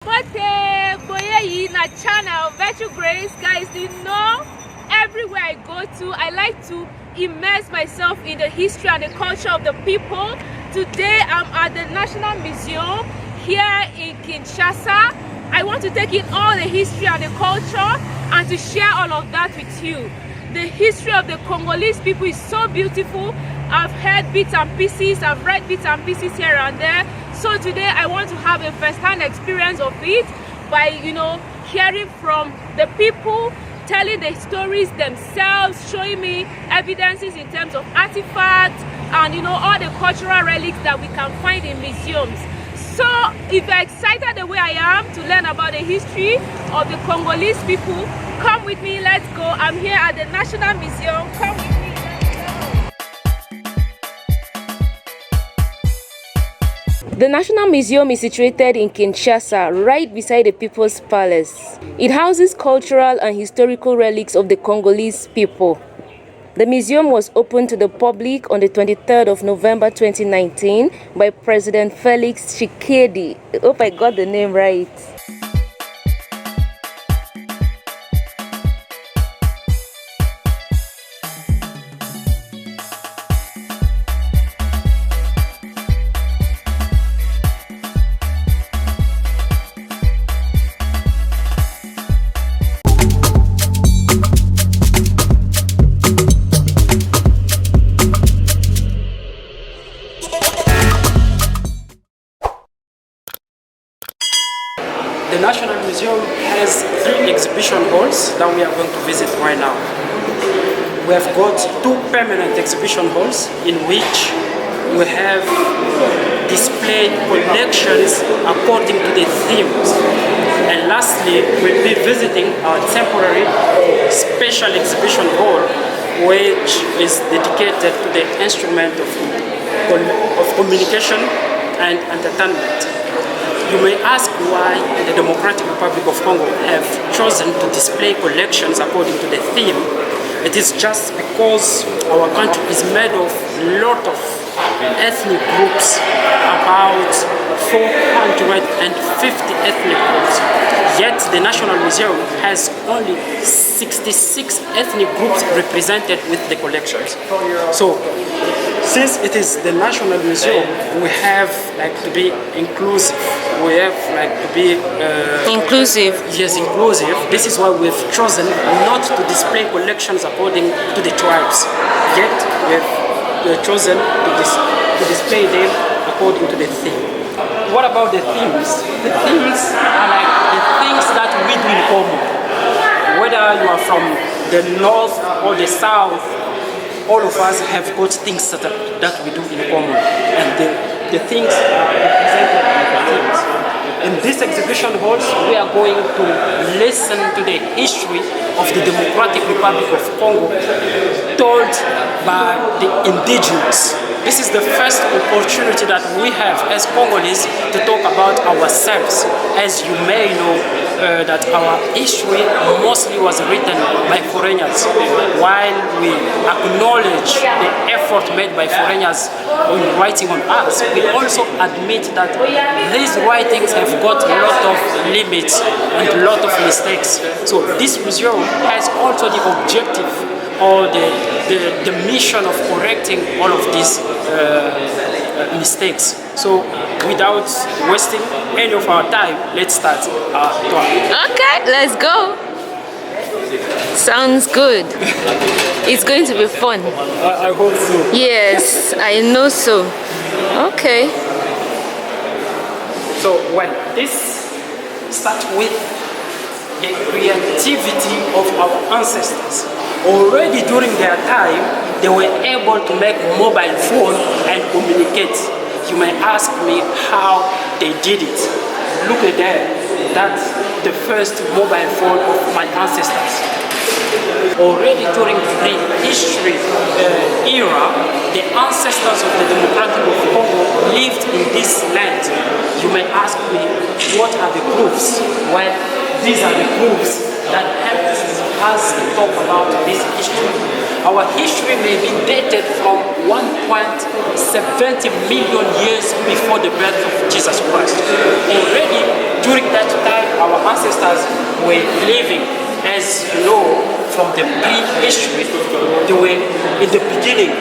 Bote Boye na channel Virtual Grace. Guys, do you know everywhere I go to, I like to immerse myself in the history and the culture of the people. Today I'm at the National Museum here in Kinshasa. I want to take in all the history and the culture and to share all of that with you. The history of the Congolese people is so beautiful. I've heard bits and pieces, I've read bits and pieces here and there. So today I want to have a first-hand experience of it by, hearing from the people, telling the stories themselves, showing me evidences in terms of artifacts and, all the cultural relics that we can find in museums. So if you're excited the way I am to learn about the history of the Congolese people, come with me, let's go. I'm here at the National Museum. Come with me. The National Museum is situated in Kinshasa, right beside the People's Palace. It houses cultural and historical relics of the Congolese people. The museum was opened to the public on the 23rd of November 2019 by President Felix Tshisekedi. I hope I got the name right. The National Museum has 3 exhibition halls that we are going to visit right now. We have got 2 permanent exhibition halls in which we have displayed collections according to the themes. And lastly, we'll be visiting our temporary special exhibition hall, which is dedicated to the instrument of communication and entertainment. You may ask why the Democratic Republic of Congo have chosen to display collections according to the theme. It is just because our country is made of a lot of ethnic groups, about 450 ethnic groups. Yet the National Museum has only 66 ethnic groups represented with the collections. So, since it is the National Museum, we have to be inclusive. We have to be inclusive. Yes, inclusive. This is why we've chosen not to display collections according to the tribes. Yet we've chosen to display them according to the theme. What about the themes? The themes are like the things that we do in common. Whether you are from the north or the south, all of us have got things that we do in common, and the things are represented in the themes. In this exhibition halls, we are going to listen to the history of the Democratic Republic of Congo told by the indigenous. This is the first opportunity that we have as Congolese to talk about ourselves. As you may know, that our history mostly was written by foreigners. While we acknowledge the effort made by foreigners on writing on us, we also admit that these writings have got a lot of limits and a lot of mistakes. So this museum has also the objective or the mission of correcting all of these mistakes. So without wasting any of our time, let's start our talk. Okay, let's go. Sounds good. It's going to be fun. I hope so. Yes, I know so. Okay. So this starts with the creativity of our ancestors. Already during their time, they were able to make mobile phone and communicate. You may ask me how they did it. Look at that. That's the first mobile phone of my ancestors. Already during the prehistory era, the ancestors of the Democratic of Congo lived in this land. You may ask me, what are the proofs? Well, these are the proofs that help us to talk about this history. Our history may be dated from 1.70 million years before the birth of Jesus Christ. Already during that ancestors were living, as you know, from the pre-history, they were in the beginning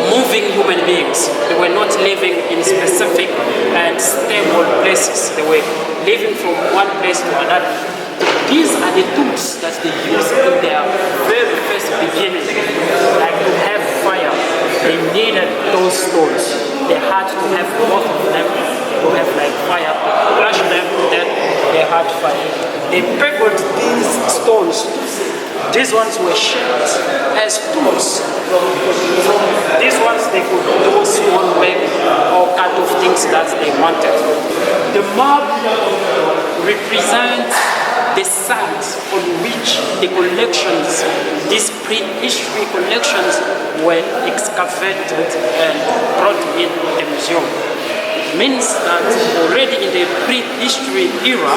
moving human beings. They were not living in specific and stable places. They were living from one place to another. These are the tools that they used in their very first beginning. Like to have fire, they needed those stones. They had to have both of them to have like fire, to crush them, then they had fire. They prepared these stones. These ones were shaped as tools. From these ones they could do small work or kind of things that they wanted. The map represents the site on which the collections, these prehistory collections, were excavated and brought in the museum. It means that already in the prehistory era,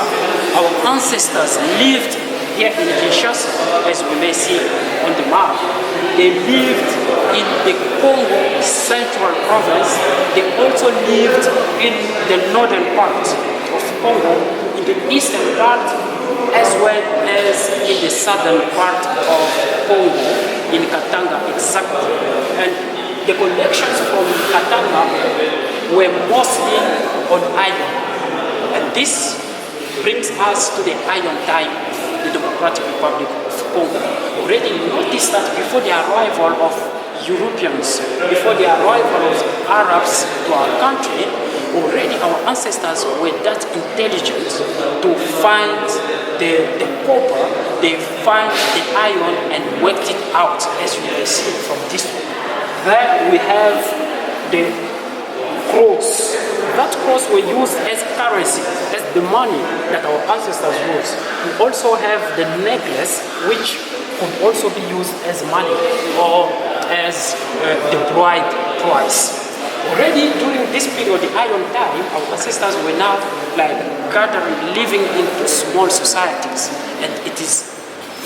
our ancestors lived here in Kinshasa, as we may see on the map. They lived in the Congo Central Province. They also lived in the northern part of Congo, in the eastern part, as well as in the southern part of Congo, in Katanga exactly. And the collections from Katanga were mostly on iron. And this brings us to the iron time, the Democratic Republic of Congo. Already noticed that before the arrival of Europeans, before the arrival of Arabs to our country, already our ancestors were that intelligent to find the copper, they find the iron and worked it out, as you can see from this one. Then we have the cross. That cross were used as currency, as the money that our ancestors used. We also have the necklace, which could also be used as money or as the bride price. Already during this period, the iron time, our ancestors were now like gathering, living into small societies. And it is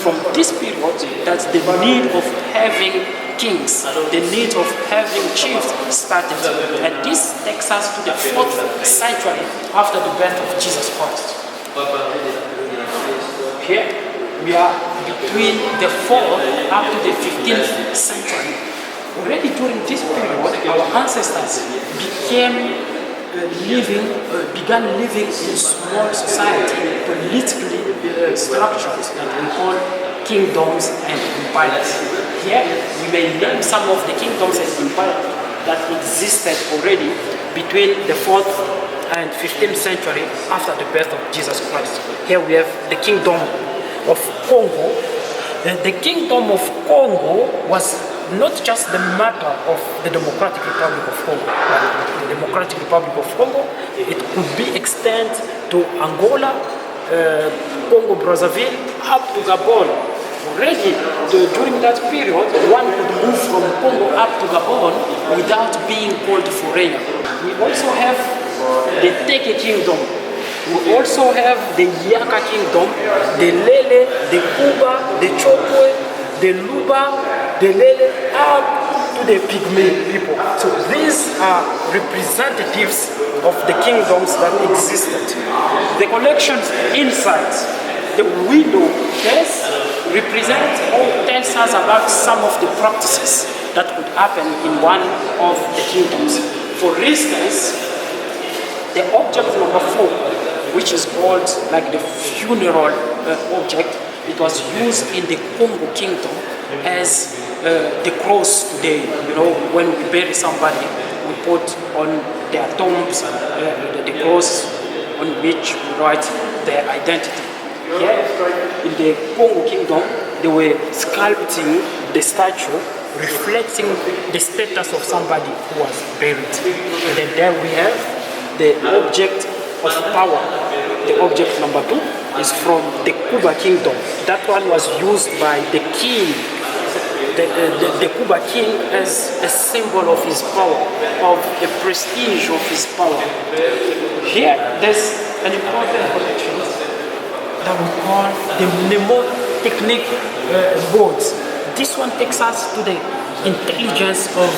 from this period that the need of having kings, the need of having chiefs started. And this takes us to the 4th century after the birth of Jesus Christ. Here we are between the 4th up to the 15th century. Already during this period, our ancestors began living in small society, politically structures that we call kingdoms and empires. Here we may name some of the kingdoms and empires that existed already between the 4th and 15th century after the birth of Jesus Christ. Here we have the kingdom of Congo. The kingdom of Congo was not just the matter of the Democratic Republic of Congo, but the Democratic Republic of Congo, it could be extended to Angola, Congo Brazzaville, up to Gabon. Already during that period, one could move from Congo up to Gabon without being called foreigner. We also have the Teke Kingdom. We also have the Yaka Kingdom, the Lele, the Kuba, the Chokwe, the Luba, the Lele, up to the Pygmy people. So these are representatives of the kingdoms that existed. The collections inside the window case represent or tells us about some of the practices that would happen in one of the kingdoms. For instance, the object number 4, which is called like the funeral object, it was used in the Congo kingdom as the cross today. You know, when we bury somebody, we put on their tombs the cross on which we write their identity. Here in the Congo kingdom, they were sculpting the statue reflecting the status of somebody who was buried. And then there we have the object of power. The object number 2 is from the Kuba kingdom. That one was used by the king, the Kuba king, as a symbol of his power, of the prestige of his power. Here there's an important collection that we call the mnemotechnic boards. This one takes us to the intelligence of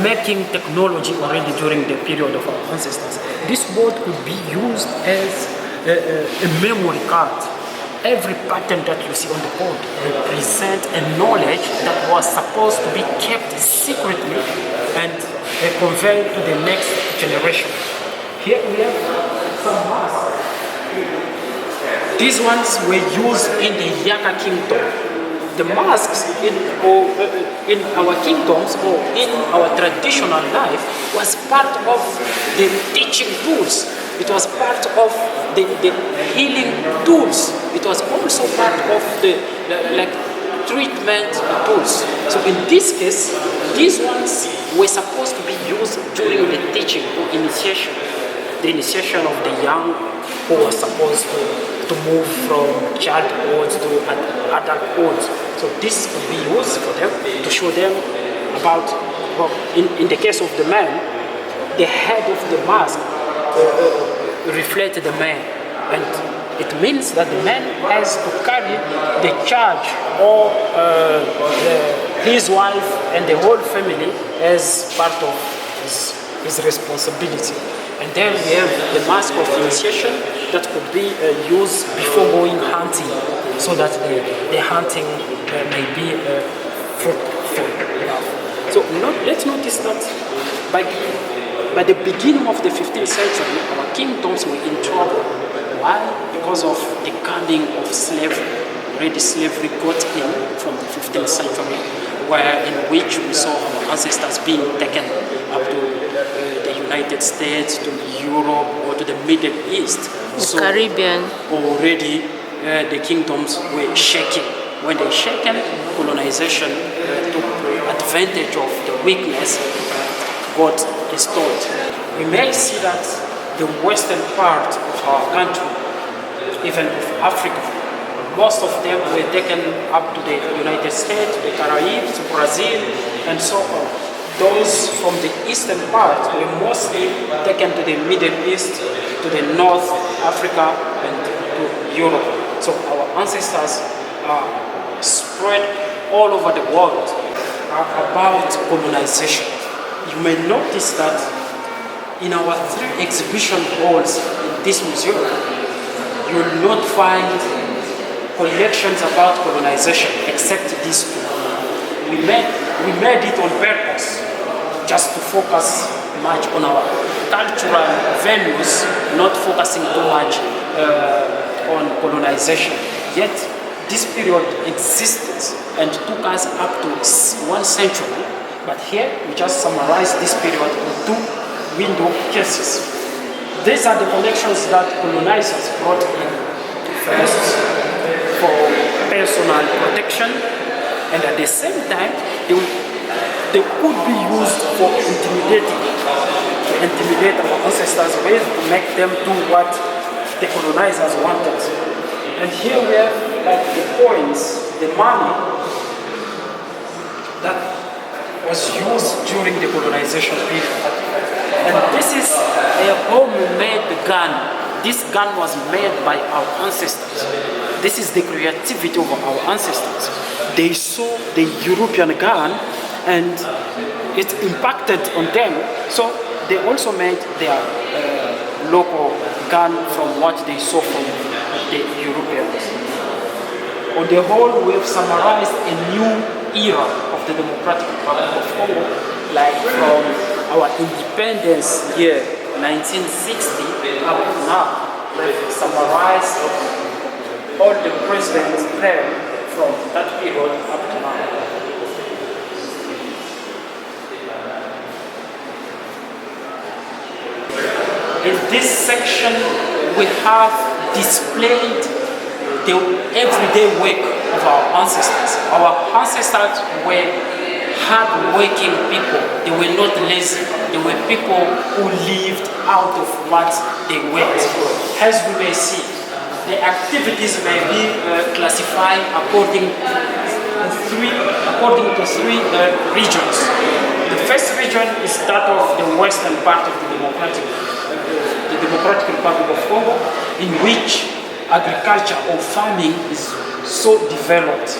making technology already during the period of our ancestors. This board could be used as a memory card. Every pattern that you see on the board represents a knowledge that was supposed to be kept secretly and conveyed to the next generation. Here we have some masks. These ones were used in the Yaka kingdom. The masks in our kingdoms or in our traditional life was part of the teaching tools. It was part of the healing tools. It was also part of the treatment tools. So in this case, these ones were supposed to be used during the teaching or initiation. The initiation of the young who was supposed to move from childhood to adulthood. So this could be used for them to show them about, well, in the case of the man, the head of the mask reflects the man, and it means that the man has to carry the charge or his wife and the whole family as part of his responsibility. And then we have the mask of initiation that could be used before going hunting, so that the hunting may be fruitful. So let's notice that by the beginning of the 15th century, our kingdoms were in trouble. Why? Because of the coming of slavery. Already slavery got in from the 15th century, in which we saw our ancestors being taken up to the United States, to Europe, or to the Middle East. So Caribbean. Already the kingdoms were shaking. When they shaken, colonization took advantage of the weakness got installed. We may see that the western part of our country, even of Africa, most of them were taken up to the United States, the Caribbean, Brazil, and so on. Those from the eastern part were mostly taken to the Middle East, to the North Africa, and to Europe. So our ancestors are spread all over the world about colonization. You may notice that in our 3 exhibition halls in this museum, you will not find collections about colonization except these 2. We made it on purpose, just to focus much on our cultural values, not focusing too much on colonization. Yet this period existed and took us up to 1 century. But here we just summarize this period in 2 window cases. These are the collections that colonizers brought in first for personal protection, and at the same time they could be used for intimidating, to intimidate our ancestors with, to make them do what the colonizers wanted. And here we have the coins, the money that was used during the colonization period. And this is a homemade gun. This gun was made by our ancestors. This is the creativity of our ancestors. They saw the European gun and it impacted on them. So they also made their local gun from what they saw from the Europeans. On the whole, we have summarized a new era of the Democratic Republic of Congo, like from our independence year 1960 up to now. We've summarized all the presidents there from that period up to now. In this section, we have displayed the everyday work of our ancestors. Our ancestors were hard-working people. They were not lazy. They were people who lived out of what they worked. As we may see, the activities may be classified according to three regions. The first region is that of the western part of the Democratic Republic of Congo, in which agriculture or farming is so developed.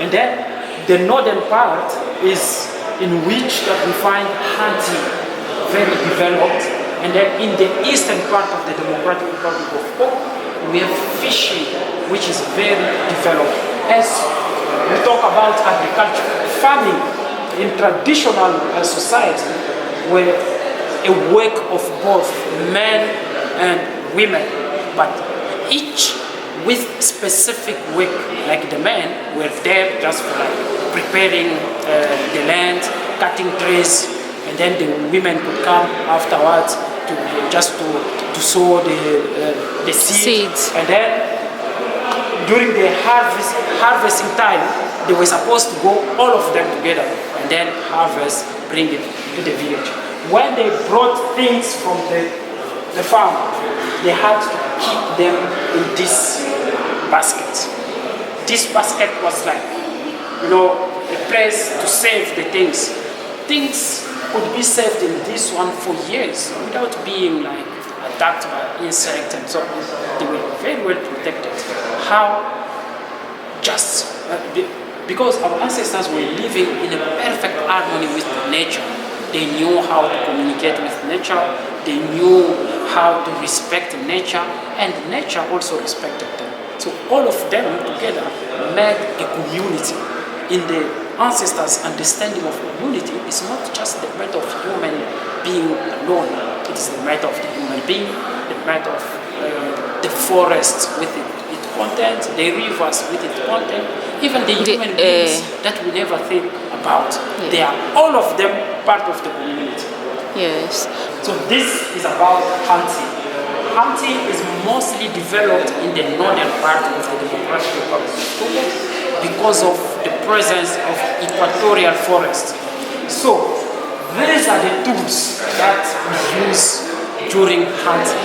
And then the northern part is in which that we find hunting very developed. And then in the eastern part of the Democratic Republic of Congo, we have fishing, which is very developed. As we talk about agriculture, farming in traditional society were a work of both men and women, but each with specific work. Like the men were there just for like preparing the land, cutting trees, and then the women could come afterwards to just to sow the seeds. And then during the harvesting time, they were supposed to go all of them together and then harvest, bring it to the village. When they brought things from the farm, they had to keep them in this basket. This basket was like, a place to save the things. Things could be saved in this one for years without being like attacked by insects and so on. They were very well protected. How? Just because our ancestors were living in a perfect harmony with nature. They knew how to communicate with nature. They knew how to respect nature, and nature also respected them. So all of them together made a community. In the ancestors' understanding of community, it's not just the matter of human being alone. It is the matter of the human being, the matter of the forest with its content, the rivers with its content, even the human beings that we never think about. Yeah. They are all of them part of the community. Yes. So this is about hunting. Hunting is mostly developed in the northern part of the Democratic Republic of Congo because of the presence of equatorial forest. So these are the tools that we use during hunting.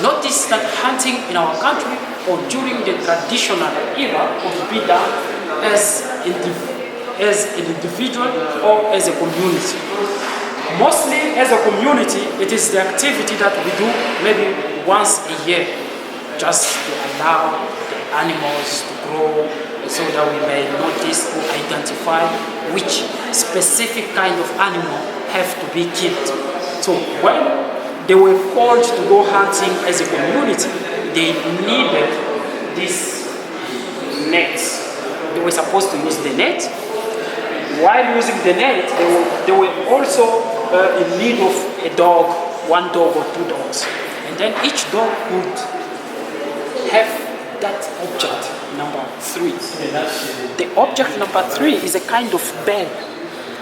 Notice that hunting in our country or during the traditional era would be done as an individual or as a community. Mostly as a community, it is the activity that we do maybe once a year, just to allow the animals to grow so that we may notice or identify which specific kind of animal have to be killed. So when they were called to go hunting as a community, they needed these nets. They were supposed to use the net. While using the net, they were also in need of a dog, one dog or two dogs. And then each dog would have that object number 3. The object number 3 is a kind of bell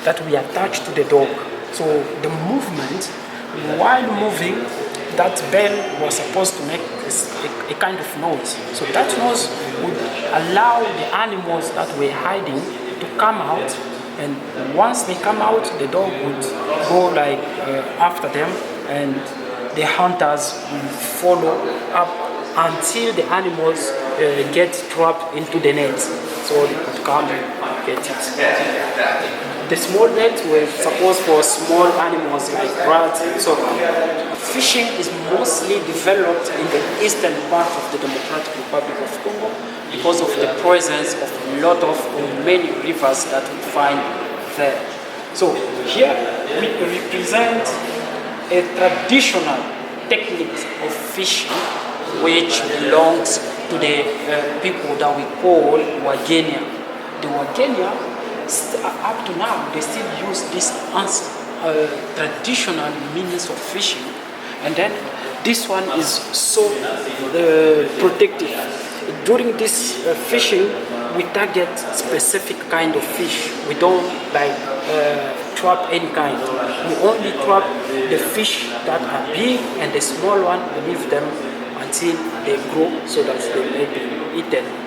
that we attach to the dog. So the movement, while moving, that bell was supposed to make a kind of noise. So that noise would allow the animals that were hiding to come out, and once they come out, the dog would go like after them, and the hunters will follow up until the animals get trapped into the net, so they could come and get it. The small nets were supposed for small animals like rats and so on. Fishing is mostly developed in the eastern part of the Democratic Republic of Congo because of the presence of a lot of many rivers that we find there. So here we represent a traditional technique of fishing which belongs to the people that we call Wagenia. The Wagenia, up to now, they still use this traditional means of fishing, and then this one is so protective. During this fishing, we target specific kind of fish. We don't trap any kind. We only trap the fish that are big, and the small one, we leave them until they grow so that they may be eaten.